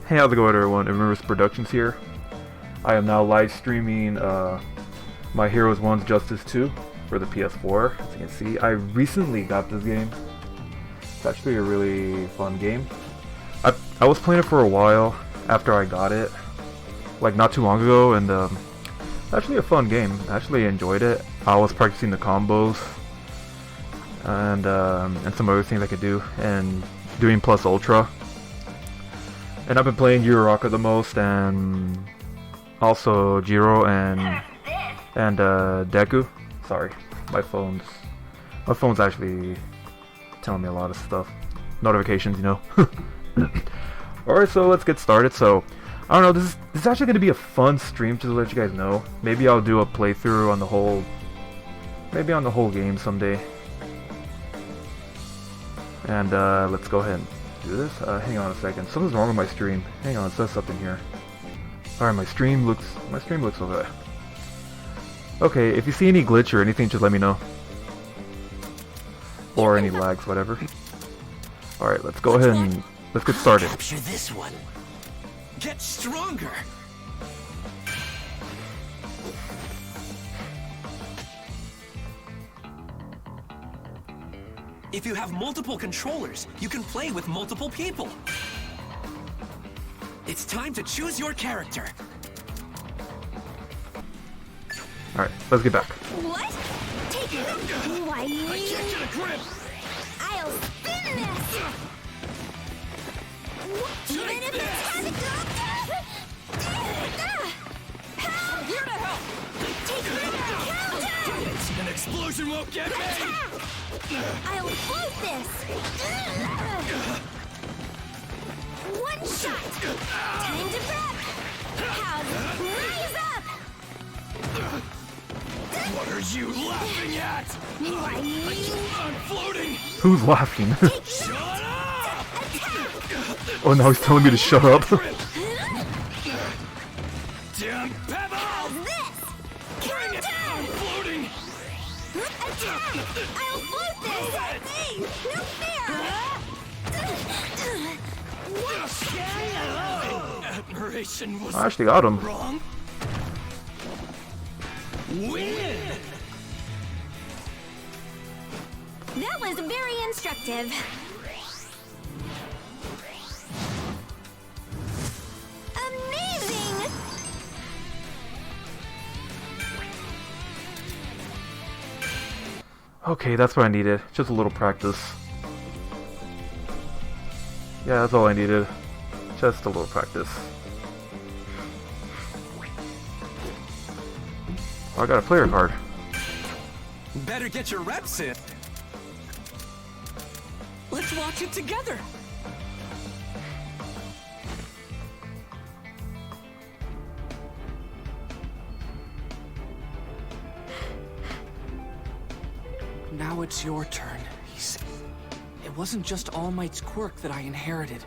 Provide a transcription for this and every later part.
Hey, how's it going, everyone? M-RamirezProductions here. I am now live streaming My Heroes 1's Justice 2 for the PS4. As you can see, I recently got this game. It's actually a really fun game. I was playing it for a while after I got it, like not too long ago, and it's actually a fun game. I actually enjoyed it. I was practicing the combos and some other things I could do, and doing plus ultra. And I've been playing Uraraka the most, and also Jiro and Deku. Sorry, my phone's actually telling me a lot of stuff. Notifications, you know. Alright, so let's get started. So, I don't know, this is actually going to be a fun stream, to let you guys know. Maybe I'll do a playthrough on the whole, maybe on the whole game someday. And let's go ahead and do this. Hang on a second. Something's wrong with my stream. Hang on, it says something here. Alright, my stream looks okay. Okay, if you see any glitch or anything, just let me know. Or any lags, whatever. Alright, let's go ahead and let's get started. Capture this one. Get stronger. If you have multiple controllers, you can play with multiple people. It's time to choose your character. Alright, let's get back. What? Take it! Why? I can't get a grip. I'll spin this! Even if it's hard to go... Help! Here to help! Take it! An explosion won't get me. I'll float this! One shot! Time to prep! How's rise up! What are you laughing at? Why? I'm floating. Who's laughing? Shut up! Oh, now he's telling me to shut up. Damn pebble! This! Bring it! I'm floating. Attack! I'll float this! No fair! Admiration was I actually got him. wrong. Win! That was very instructive. Amazing! Okay, that's what I needed. Just a little practice. Yeah, that's all I needed. Just a little practice. Oh, I got a player card. Better get your reps in. Let's watch it together. Now it's your turn, he said. It wasn't just All Might's quirk that I inherited.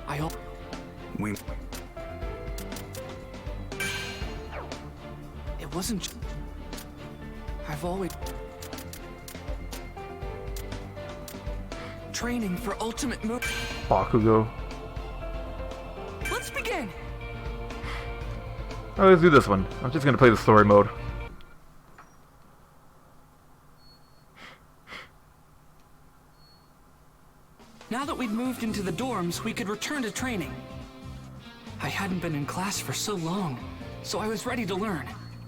I hope it wasn't I've always training for ultimate move. Bakugo. Let's begin. Alright, let's do this one. I'm just gonna play the story mode. Now that we'd moved into the dorms, we could return to training. I hadn't been in class for so long, so I was ready to learn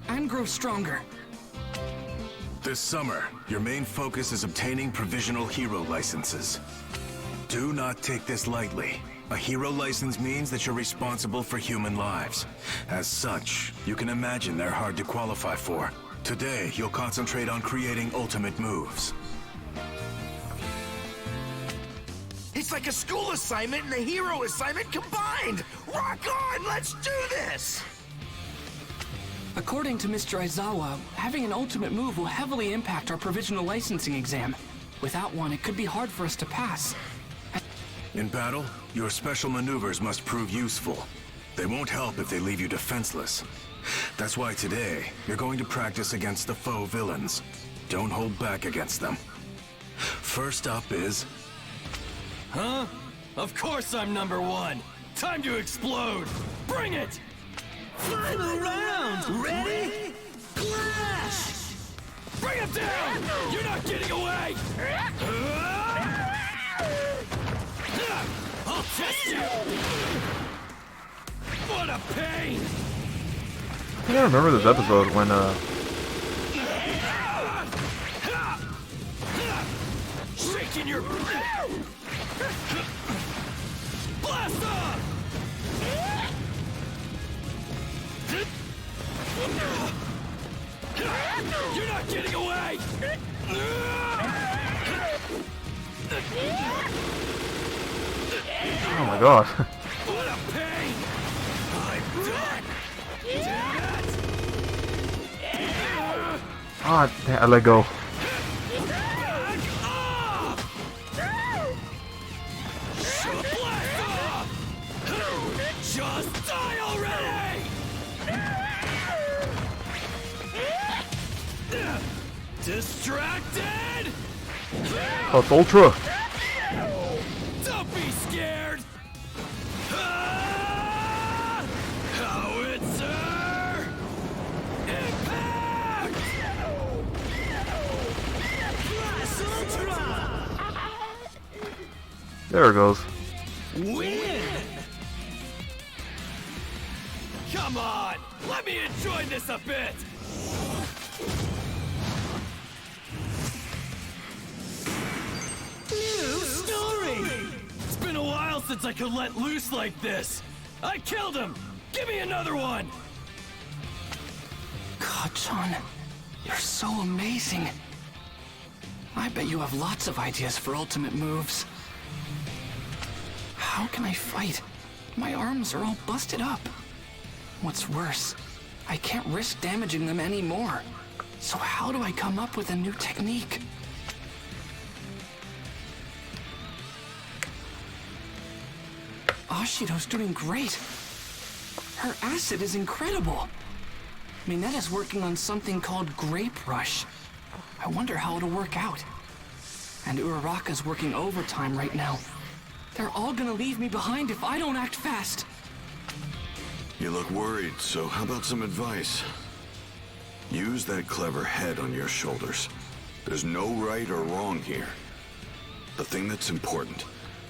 and grow stronger. This summer, your main focus is obtaining provisional hero licenses. Do not take this lightly. A hero license means that you're responsible for human lives. As such, you can imagine they're hard to qualify for. Today, you'll concentrate on creating ultimate moves. It's like a school assignment and a hero assignment combined! Rock on! Let's do this! According to Mr. Aizawa, having an ultimate move will heavily impact our provisional licensing exam. Without one, it could be hard for us to pass. In battle, your special maneuvers must prove useful. They won't help if they leave you defenseless. That's why today, you're going to practice against the foe villains. Don't hold back against them. First up is... Huh? Of course I'm number one! Time to explode! Bring it! Final round! Ready? Clash! Bring him down! You're not getting away! I'll test you! What a pain! I think I remember this episode when Shaking your... Blast off! You're not getting away! oh my god. What a pain! I'm done! Damn it! Ah, I let go. Back off! Blast off! Just die already! Distracted? Oh, it's Ultra. Don't be scared! Ah! Howitzer! Impact! Blast Ultra! There it goes. Win! Come on! Let me enjoy this a bit! New story! It's been a while since I could let loose like this! I killed him! Give me another one! Kachan, you're so amazing. I bet you have lots of ideas for ultimate moves. How can I fight? My arms are all busted up. What's worse, I can't risk damaging them anymore. So how do I come up with a new technique? Ashido's doing great. Her acid is incredible. Minetta's working on something called Grape Rush. I wonder how it'll work out. And Uraraka's working overtime right now. They're all gonna leave me behind if I don't act fast. You look worried, so how about some advice? Use that clever head on your shoulders. There's no right or wrong here. The thing that's important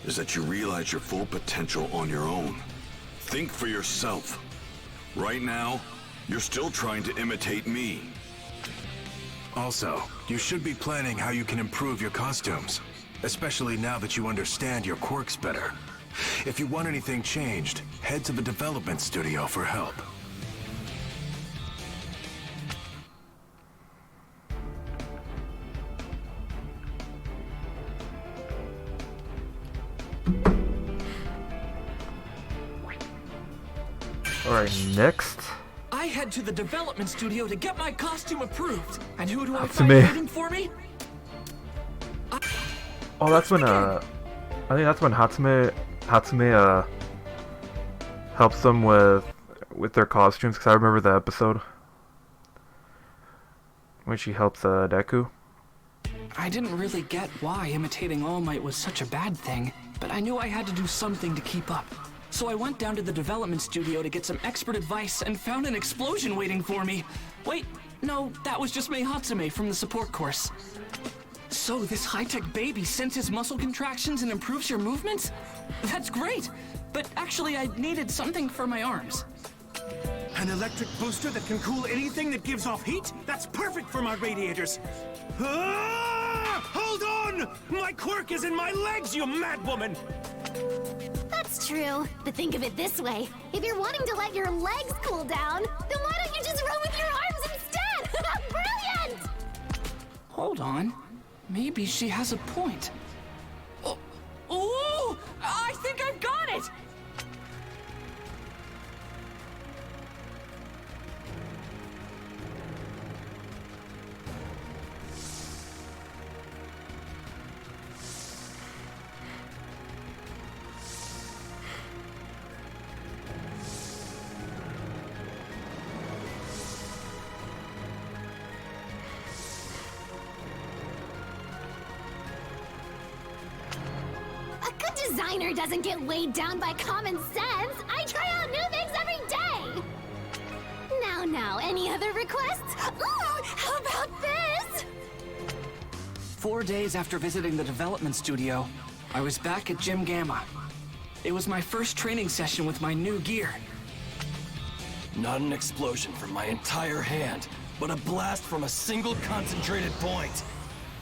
is that you realize your full potential on your own. Think for yourself. Right now, you're still trying to imitate me. Also, you should be planning how you can improve your costumes, especially now that you understand your quirks better. If you want anything changed, head to the development studio for help. Alright, next. I head to the development studio to get my costume approved. And who do I That's find me. waiting for me? Oh, that's when I think that's when Hatsume helps them with their costumes, because I remember the episode when she helps Deku. I didn't really get why imitating All Might was such a bad thing, but I knew I had to do something to keep up. So I went down to the development studio to get some expert advice and found an explosion waiting for me. Wait, no, that was just Mei Hatsume from the support course. So this high-tech baby senses muscle contractions and improves your movements? That's great! But actually I needed something for my arms. An electric booster that can cool anything that gives off heat? That's perfect for my radiators. Ah! Hold on! My quirk is in my legs, you mad woman! That's true. But think of it this way. If you're wanting to let your legs cool down, then why don't you just run with your arms instead? Brilliant! Hold on. Maybe she has a point. Oh, I think I've got it! designer doesn't get weighed down by common sense. I try out new things every day. Now, any other requests? Ooh, how about this? 4 days after visiting the development studio, I was back at Gym Gamma. It was my first training session with my new gear. Not an explosion from my entire hand, but a blast from a single concentrated point.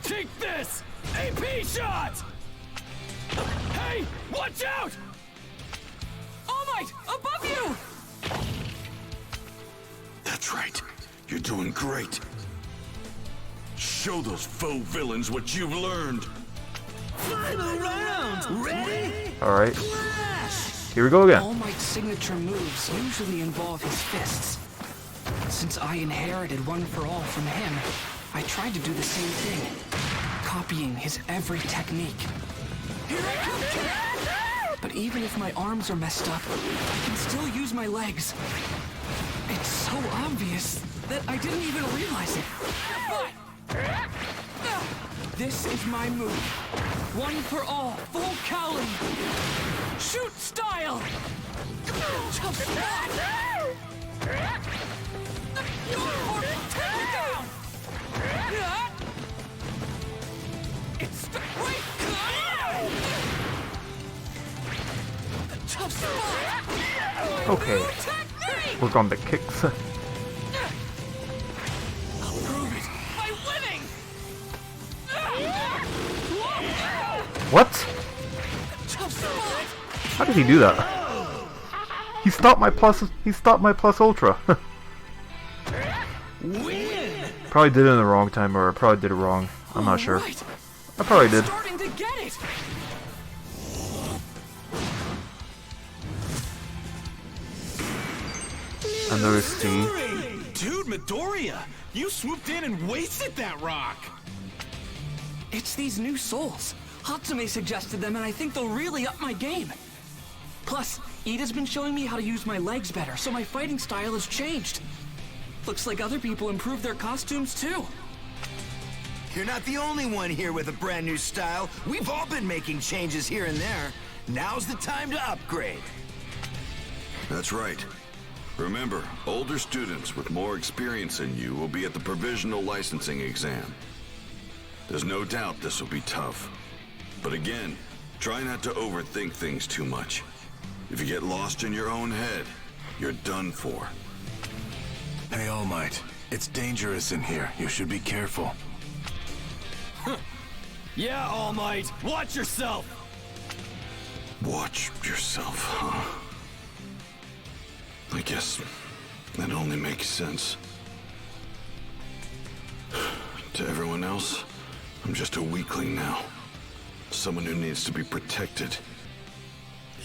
Take this! AP shot! Hey, watch out! All Might, above you! That's right. You're doing great. Show those faux villains what you've learned. Final round! Ready? Alright. Here we go again. All Might's signature moves usually involve his fists. Since I inherited One for All from him, I tried to do the same thing, copying his every technique. Here I come! But even if my arms are messed up, I can still use my legs. It's so obvious that I didn't even realize it. But this is my move. One for all, full cowling. Shoot style! Tough spot! Take me down! It's right! Tough spot! Okay. Work on the kicks. I'll prove it by winning! What? Tough spot! How did he do that? He stopped my plus. He stopped my plus ultra. Win! Probably did it in the wrong time, or I probably did it wrong. I'm not sure. Right. I probably did. Starting to get it. Another C. Dude, Midoriya, you swooped in and wasted that rock. It's these new souls. Hatsume suggested them, and I think they'll really up my game. Plus, Ida's been showing me how to use my legs better, so my fighting style has changed. Looks like other people improved their costumes too. You're not the only one here with a brand new style. We've all been making changes here and there. Now's the time to upgrade. That's right. Remember, older students with more experience than you will be at the provisional licensing exam. There's no doubt this will be tough. But again, try not to overthink things too much. If you get lost in your own head, you're done for. Hey, All Might. It's dangerous in here. You should be careful. Yeah, All Might, watch yourself! Watch yourself, huh? I guess that only makes sense. To everyone else, I'm just a weakling now. Someone who needs to be protected.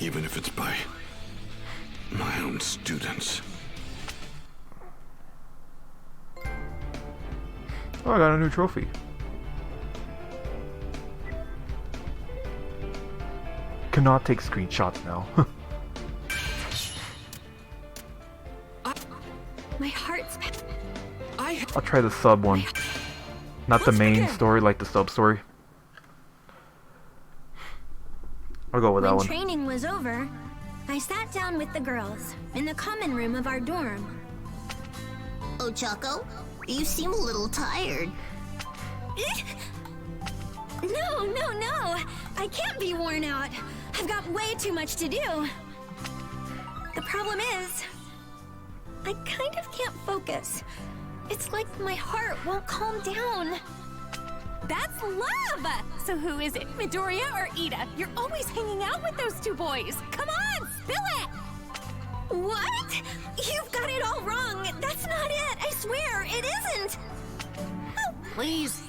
Even if it's by my own students. Oh, I got a new trophy. Cannot take screenshots now. My heart's... I'll try the sub one. Not the main story, like the sub story. I'll go with that When one. training was over, I sat down with the girls in the common room of our dorm. Oh, Choco, you seem a little tired. No. I can't be worn out. I've got way too much to do. The problem is, I kind of can't focus. It's like my heart won't calm down. That's love! So who is it, Midoriya or Ida? You're always hanging out with those two boys. Come on, spill it! What? You've got it all wrong. That's not it. I swear, it isn't. Oh, Please.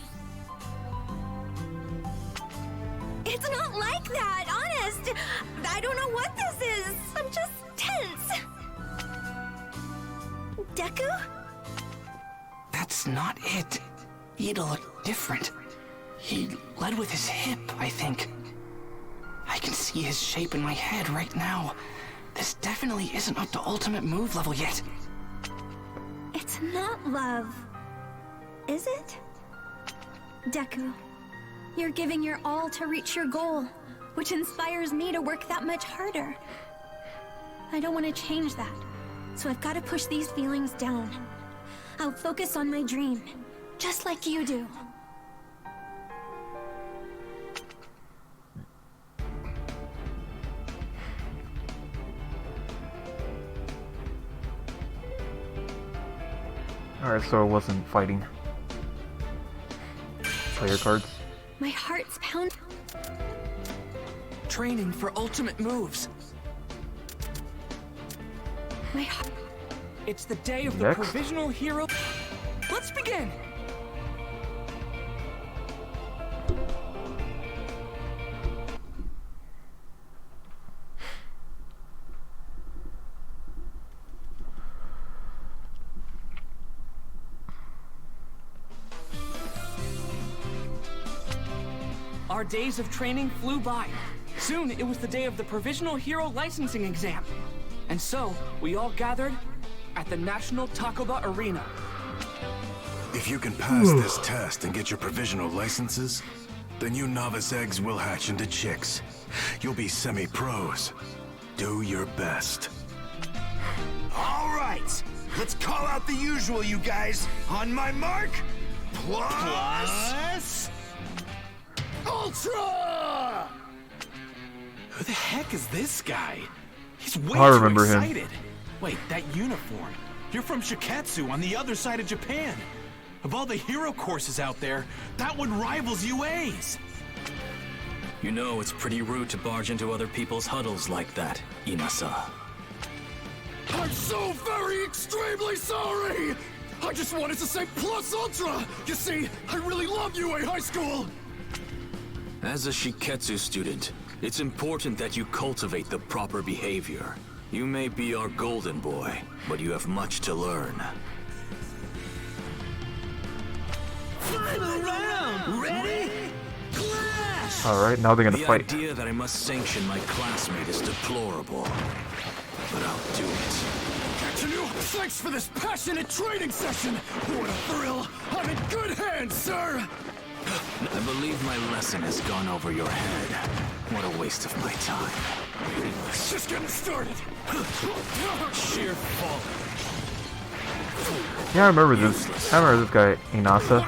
it's not like that, honest. I don't know what this is. I'm just tense. Deku? That's not it. Ida looked different. He led with his hip, I think. I can see his shape in my head right now. This definitely isn't up to ultimate move level yet. It's not love, is it? Deku, you're giving your all to reach your goal, which inspires me to work that much harder. I don't want to change that, so I've got to push these feelings down. I'll focus on my dream, just like you do. Alright, so it wasn't fighting. Player cards. My heart's pounding. Training for ultimate moves. My heart. It's the day of the Next. provisional hero. Let's begin. Our days of training flew by. Soon, it was the day of the Provisional Hero Licensing Exam. And so, we all gathered at the National Takoba Arena. If you can pass this test and get your provisional licenses, then you novice eggs will hatch into chicks. You'll be semi-pros. Do your best. All right, let's call out the usual, you guys. On my mark, plus... Ultra! Who the heck is this guy? He's way I too remember him. excited. Wait, that uniform. You're from Shiketsu on the other side of Japan. Of all the hero courses out there, that one rivals UA's. You know it's pretty rude to barge into other people's huddles like that, Inasa. I'm so very extremely sorry! I just wanted to say plus ultra! You see, I really love UA High School! As a Shiketsu student, it's important that you cultivate the proper behavior. You may be our golden boy, but you have much to learn. Final round! Ready? Clash! Alright, now they're gonna The fight. idea that I must sanction my classmate is deplorable, but I'll do it. Catching you! Thanks for this passionate training session! What a thrill! I'm in good hands, sir! I believe my lesson has gone over your head. What a waste of my time. It's just getting started! Sheer folly. Yeah, I remember this. I remember this guy, Inasa.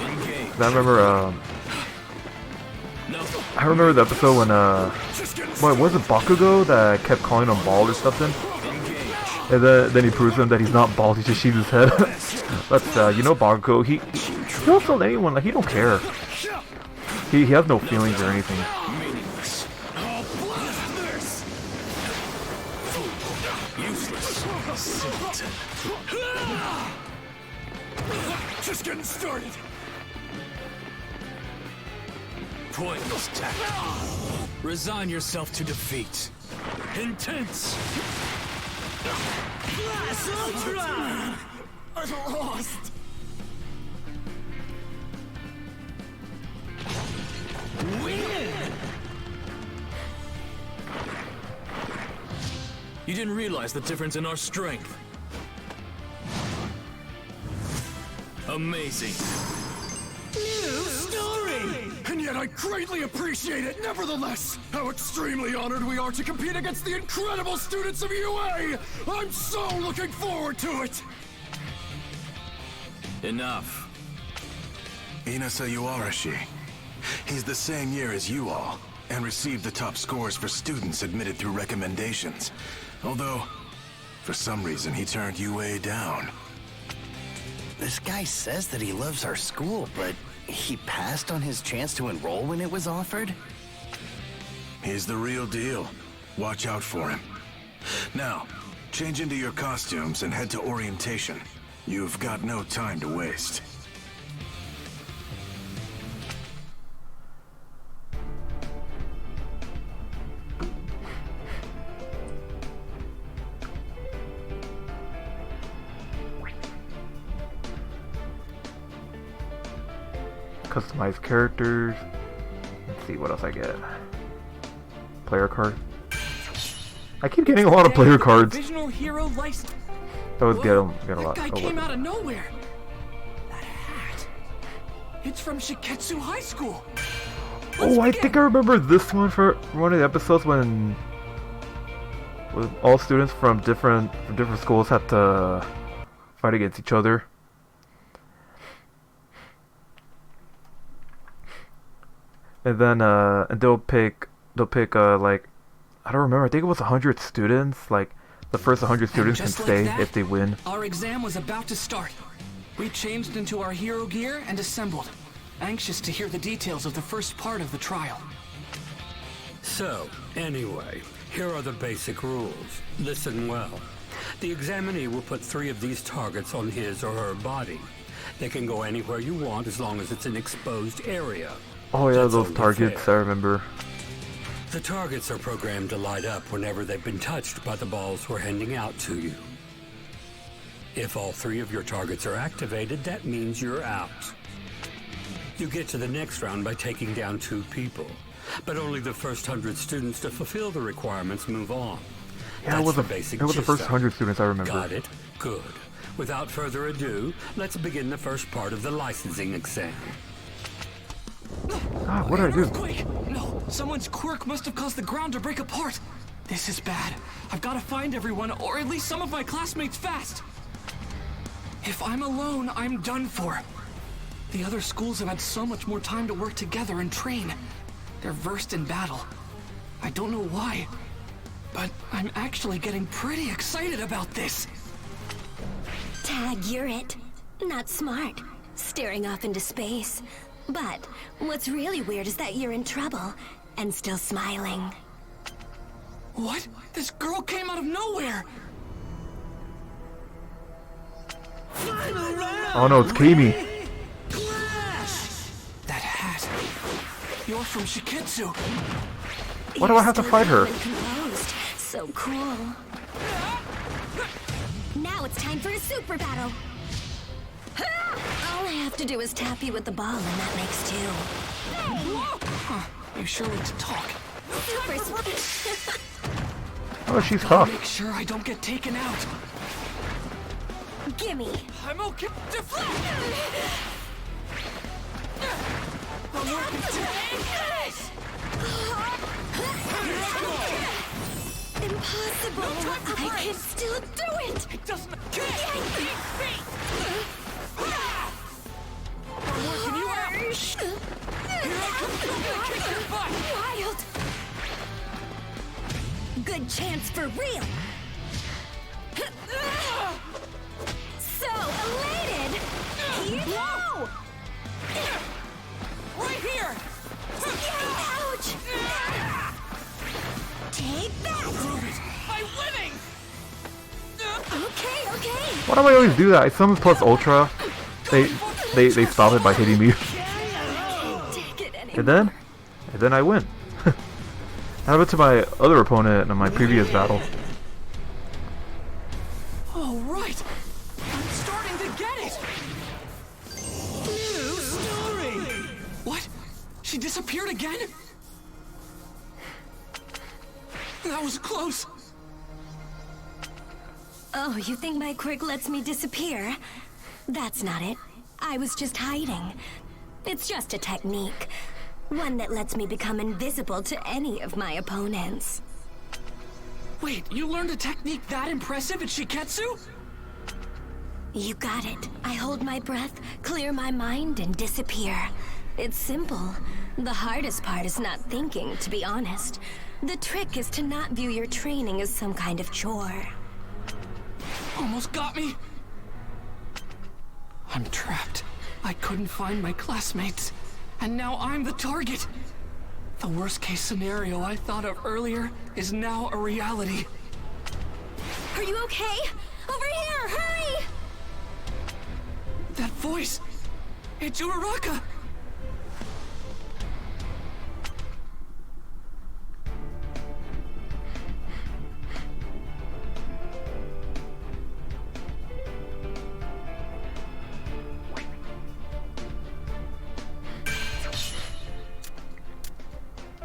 Engage. I remember, No. I remember the episode when, what was it, Bakugo that kept calling him bald or something? And then he proves to him that he's not bald, he just shaves his head. But, you know Bakugo, he'll tell anyone, like, he don't care. He has no feelings or anything. Meaningless. Useless. Simpleton. Just getting started! Pointless tactic. Resign yourself to defeat. Intense. Plus ultra! I'm lost! Win! You didn't realize the difference in our strength. Amazing. New story! And yet I greatly appreciate it, nevertheless! How extremely honored we are to compete against the incredible students of UA! I'm so looking forward to it! Enough. Inasa Yuarashi. He's the same year as you all, and received the top scores for students admitted through recommendations. Although, for some reason, he turned UA down. This guy says that he loves our school, but he passed on his chance to enroll when it was offered? He's the real deal. Watch out for him. Now, change into your costumes and head to orientation. You've got no time to waste. Customized characters. Let's see what else I get. Player card. I keep getting a lot of player cards. Provisional hero license. I always get a lot. That guy Oh, came what? out of nowhere. That hat. It's from Shiketsu High School. Oh, I think I remember this one for one of the episodes when all students from different schools had to fight against each other. And then and they'll pick like, I don't remember, I think it was 100 students, like the first 100 students can stay if they win. Our exam was about to start. We changed into our hero gear and assembled, anxious to hear the details of the first part of the trial. So, anyway, here are the basic rules. Listen well. The examinee will put 3 of these targets on his or her body. They can go anywhere you want as long as it's an exposed area. Oh yeah, That's those only targets, fair. I remember. The targets are programmed to light up whenever they've been touched by the balls we're handing out to you. If all 3 of your targets are activated, that means you're out. You get to the next round by taking down 2 people, but only the first 100 students to fulfill the requirements move on. Yeah, it was the first 100 students, I remember. Got it? Good. Without further ado, let's begin the first part of the licensing exam. Ah, what did I do? Earthquake! No, someone's quirk must have caused the ground to break apart. This is bad. I've got to find everyone, or at least some of my classmates fast. If I'm alone, I'm done for. The other schools have had so much more time to work together and train. They're versed in battle. I don't know why, but I'm actually getting pretty excited about this. Tag, you're it. Not smart. Staring off into space. But what's really weird is that you're in trouble and still smiling. What? This girl came out of nowhere! Oh no, it's Kimi. That hat. You're from Shiketsu. Why do I have to fight her? Composed. So cool. Now it's time for a super battle. All I have to do is tap you with the ball, and that makes 2. Huh, you sure need to talk. Super Oh, she's tough. Make sure I don't get taken out. Gimme. I'm okay. Deflect! I'm working Impossible. I can still do it. It doesn't. I'm working you out. Here I come. I'm gonna kick your butt. Wild. Good chance for real. So elated. Here. Right here. Ouch. Take that. I'm winning. Okay. Why do I always do that? I summon plus ultra. They stop it by hitting me. Take it anymore. And then I win. That happened to my other opponent in my previous battle. All right. I'm starting to get it. New story. What? She disappeared again? That was close. Oh, you think my quirk lets me disappear? That's not it. I was just hiding. It's just a technique. One that lets me become invisible to any of my opponents. Wait, you learned a technique that impressive at Shiketsu? You got it. I hold my breath, clear my mind, and disappear. It's simple. The hardest part is not thinking, to be honest. The trick is to not view your training as some kind of chore. Almost got me. I'm trapped. I couldn't find my classmates. And now I'm the target. The worst case scenario I thought of earlier is now a reality. Are you okay? Over here, hurry! That voice! It's Uraraka!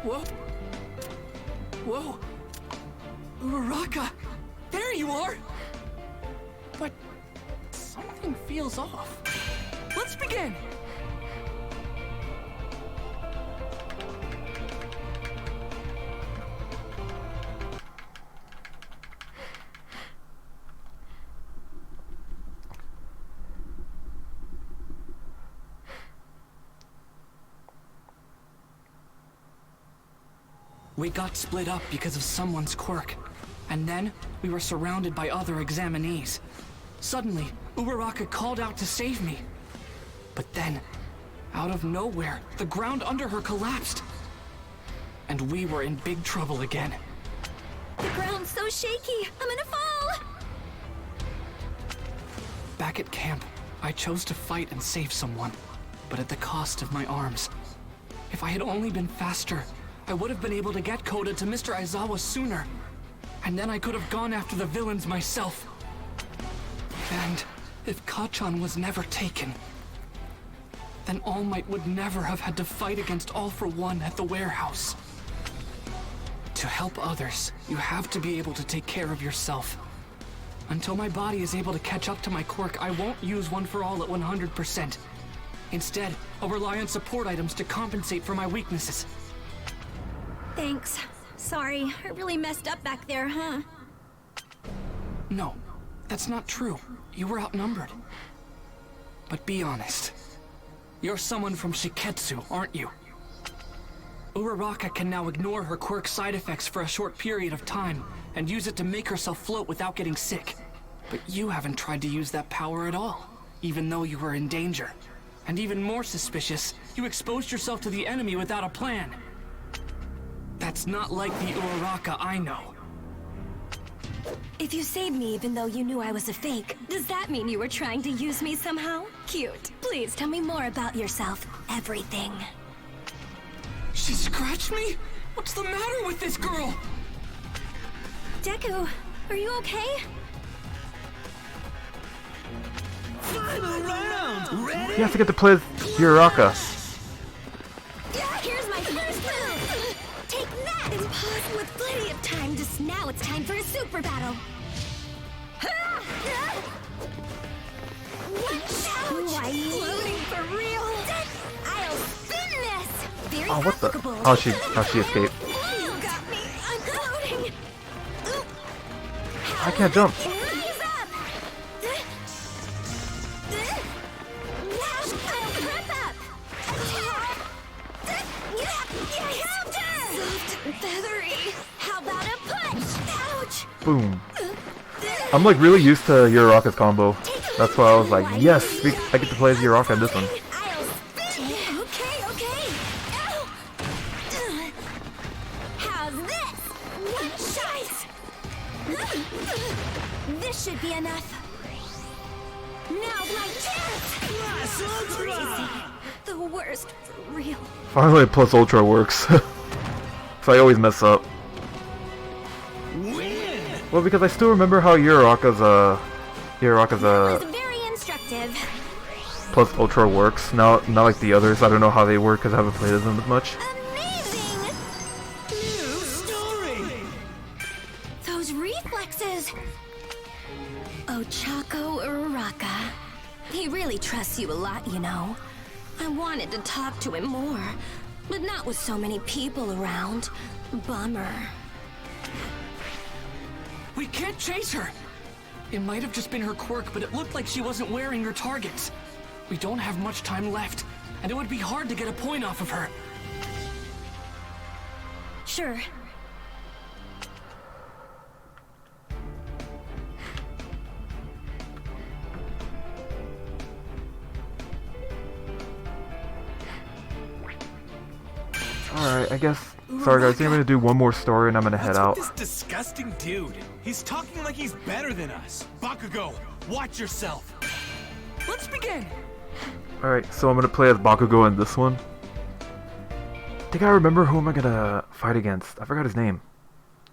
Whoa. Whoa. Uraraka! There you are! But something feels off. Let's begin! We got split up because of someone's quirk. And then, we were surrounded by other examinees. Suddenly, Uraraka called out to save me. But then, out of nowhere, the ground under her collapsed. And we were in big trouble again. The ground's so shaky. I'm gonna fall. Back at camp, I chose to fight and save someone, but at the cost of my arms. If I had only been faster, I would have been able to get Koda to Mr. Aizawa sooner. And then I could have gone after the villains myself. And if Kachan was never taken, then All Might would never have had to fight against All for One at the warehouse. To help others, you have to be able to take care of yourself. Until my body is able to catch up to my quirk, I won't use One for All at 100%. Instead, I'll rely on support items to compensate for my weaknesses. Thanks. Sorry, I really messed up back there, huh? No, that's not true. You were outnumbered. But be honest. You're someone from Shiketsu, aren't you? Uraraka can now ignore her quirk side effects for a short period of time and use it to make herself float without getting sick. But you haven't tried to use that power at all, even though you were in danger. And even more suspicious, you exposed yourself to the enemy without a plan. That's not like the Uraraka I know. If you saved me even though you knew I was a fake, does that mean you were trying to use me somehow? Cute. Please tell me more about yourself. Everything. She scratched me? What's the matter with this girl? Deku, are you okay? Final round! Ready? You have to get to play as Uraraka. Here's my first move! Take that! Impossible with plenty of time. Just now it's time for a super battle. Ouch! Floating for real! I'll spin this! Very Oh, what the? applicable. How'd she escape? You got me! I'm floating! I can't jump. Rise up! I'll prep up! Counter! Soft and feathery. How about a punch? Ouch! Boom. I'm like really used to Uraraka's combo. That's why I was like, yes, I get to play as Uraraka in this one. I'll spin. Okay. Ow. How's this? One shot. This should be enough. Now's my chance. Crazy. The worst for real. Finally, plus Ultra works. So I always mess up. Well, because I still remember how Uraraka's It was very instructive. plus Ultra works. Not like the others. I don't know how they work because I haven't played as them as much. Amazing! New story! Those reflexes! Ochako Uraraka. He really trusts you a lot, you know. I wanted to talk to him more, but not with so many people around. Bummer. We can't chase her! It might have just been her quirk, but it looked like she wasn't wearing her targets. We don't have much time left, and it would be hard to get a point off of her. Sure. Alright, I guess. Sorry guys, I'm gonna do one more story and I'm gonna head out. This disgusting dude. He's talking like he's better than us. Bakugo, watch yourself. Let's begin! Alright, so I'm gonna play as Bakugo in this one. I think I remember who am I gonna fight against. I forgot his name.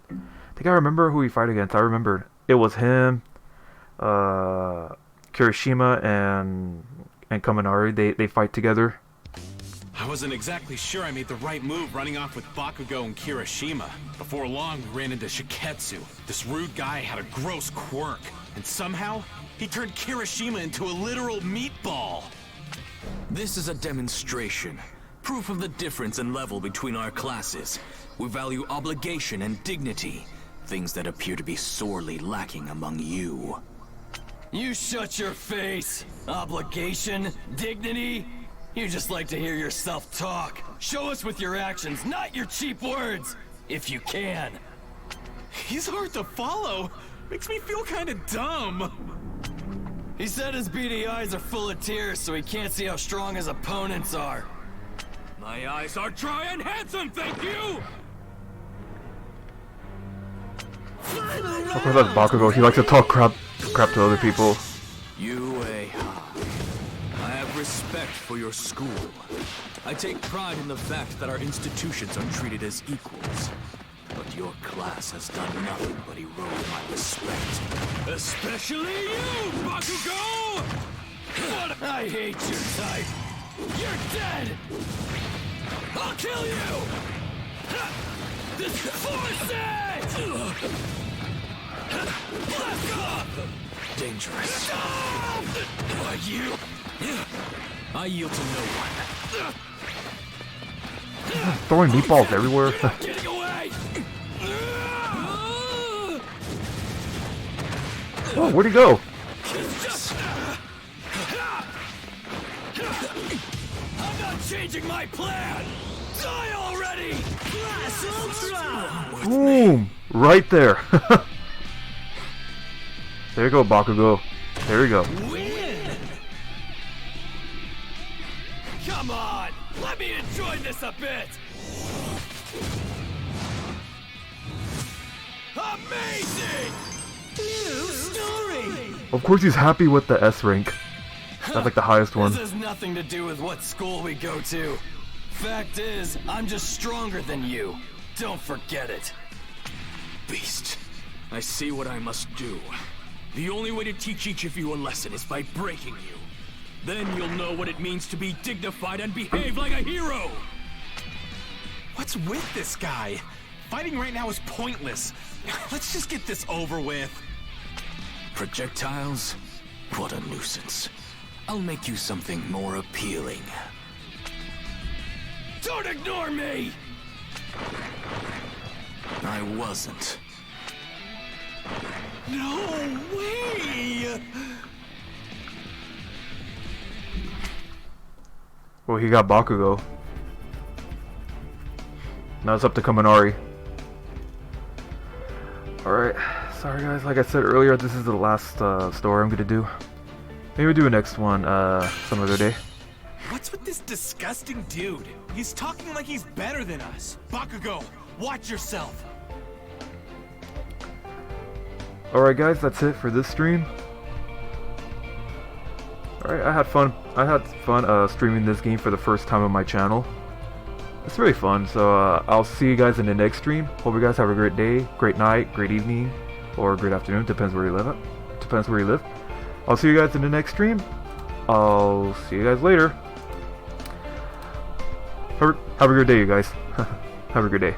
I think I remember who we fight against. I remembered. It was him, Kirishima, and Kaminari. They fight together. I wasn't exactly sure I made the right move running off with Bakugo and Kirishima. Before long, we ran into Shiketsu. This rude guy had a gross quirk, and somehow, he turned Kirishima into a literal meatball. This is a demonstration. Proof of the difference in level between our classes. We value obligation and dignity. Things that appear to be sorely lacking among you. You shut your face! Obligation? Dignity? You just like to hear yourself talk. Show us with your actions, not your cheap words! if you can. He's hard to follow. Makes me feel kind of dumb. He said his beady eyes are full of tears, so he can't see how strong his opponents are. My eyes are dry and handsome, thank you! Of course, that's Bakugo. He likes to talk crap to other people. I have respect for your school. I take pride in the fact that our institutions are treated as equals. But your class has done nothing but erode my respect. Especially you, Bakugo! I hate your type. You're dead! I'll kill you! Force it! Blast off! Dangerous. Are you? I yield to no one. Throwing meatballs everywhere. Getting away! Oh, where'd he go? I'm not changing my plan! Die already! Blast Ultra! Boom! Right there. There you go, Bakugo. There you go. Win! Come on! Let me enjoy this a bit! Amazing! New story! Of course he's happy with the S rank. That's like the highest one. This has nothing to do with what school we go to. Fact is, I'm just stronger than you. Don't forget it. Beast, I see what I must do. The only way to teach each of you a lesson is by breaking you. Then you'll know what it means to be dignified and behave like a hero! What's with this guy? Fighting right now is pointless. Let's just get this over with. Projectiles? What a nuisance. I'll make you something more appealing. Don't ignore me! I wasn't. No way! Well, he got Bakugo. Now it's up to Kaminari. Alright, sorry guys, like I said earlier, this is the last story I'm gonna do. Maybe we'll do a next one some other day. What's with this disgusting dude? He's talking like he's better than us. Bakugo, watch yourself. Alright guys, that's it for this stream. Alright, I had fun streaming this game for the first time on my channel. It's really fun, so I'll see you guys in the next stream. Hope you guys have a great day, great night, great evening, or great afternoon, depends where you live. Depends where you live. I'll see you guys in the next stream. I'll see you guys later. Have a good day, you guys. Have a good day.